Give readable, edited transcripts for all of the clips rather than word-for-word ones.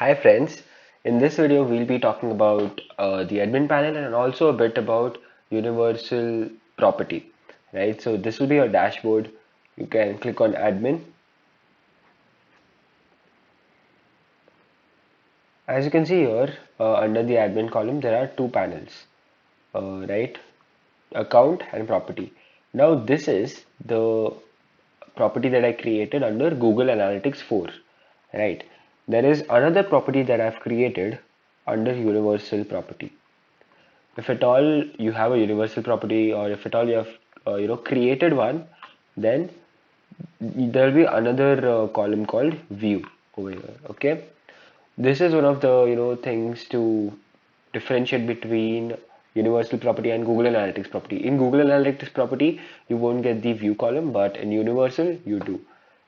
Hi friends, in this video we'll be talking about the admin panel and also a bit about universal property, right? So this will be your dashboard. You can click on admin. As you can see here, under the admin column there are two panels, right? Account and property. Now this is the property that I created under Google Analytics 4, right? There is another property that I've created under universal property. If at all you have a universal property, or if at all you have created one, then there will be another column called view over here. Okay, this is one of the things to differentiate between universal property and Google Analytics property. In Google Analytics property you won't get the view column, but in universal you do.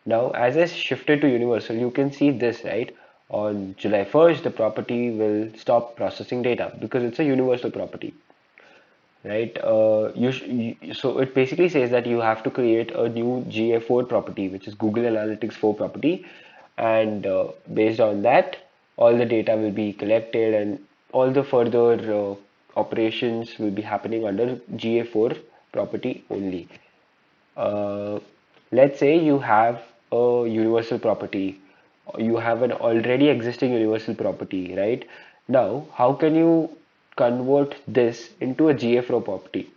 Now as I shifted to universal, you can see this, right? On July 1st the property will stop processing data because it's a universal property, right? So it basically says that you have to create a new GA4 property, which is Google Analytics 4 property, and based on that, all the data will be collected and all the further operations will be happening under GA4 property only. Uh, let's say you have a universal property, you have an already existing universal property, right? Now, how can you convert this into a GA4 property?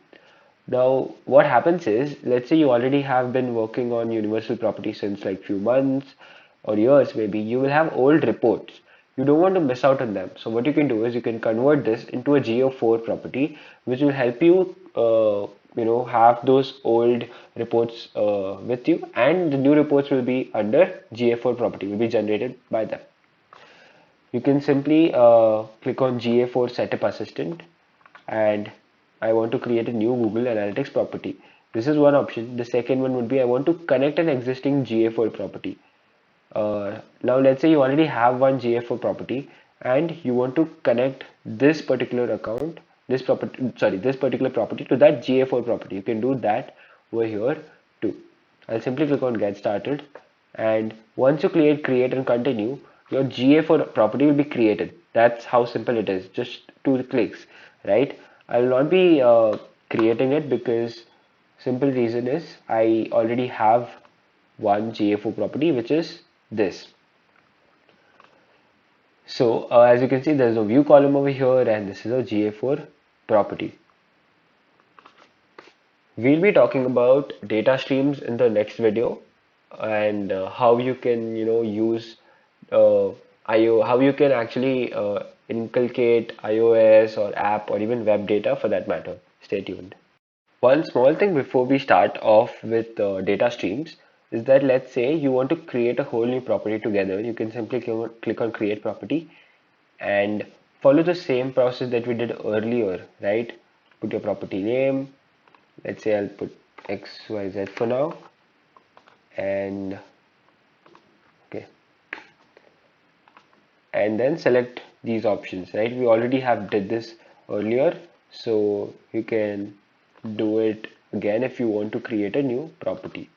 Now, what happens is, let's say you already have been working on universal property since like few months or years, maybe you will have old reports. You don't want to miss out on them. So what you can do is you can convert this into a GA4 property, which will help you, have those old reports with you, and the new reports will be under GA4 property, will be generated by them. You can simply click on GA4 Setup Assistant, and I want to create a new Google Analytics property. This is one option. The second one would be I want to connect an existing GA4 property. Now let's say you already have one GA4 property and you want to connect this particular account, this particular property to that GA4 property. You can do that over here too. I'll simply click on get started, and once you create and continue, your GA4 property will be created. That's how simple it is, just 2 clicks, right? I will not be creating it because simple reason is I already have one GA4 property, which is this. So as you can see, there's a view column over here, and this is a GA4 property. We'll be talking about data streams in the next video, and how you can use how you can actually inculcate iOS or app or even web data for that matter. Stay tuned. One small thing before we start off with data streams is that, let's say you want to create a whole new property together. You can simply click on create property and follow the same process that we did earlier, right? Put your property name. Let's say I'll put XYZ for now, and okay, and then select these options, right? We already have did this earlier, so you can do it again if you want to create a new property.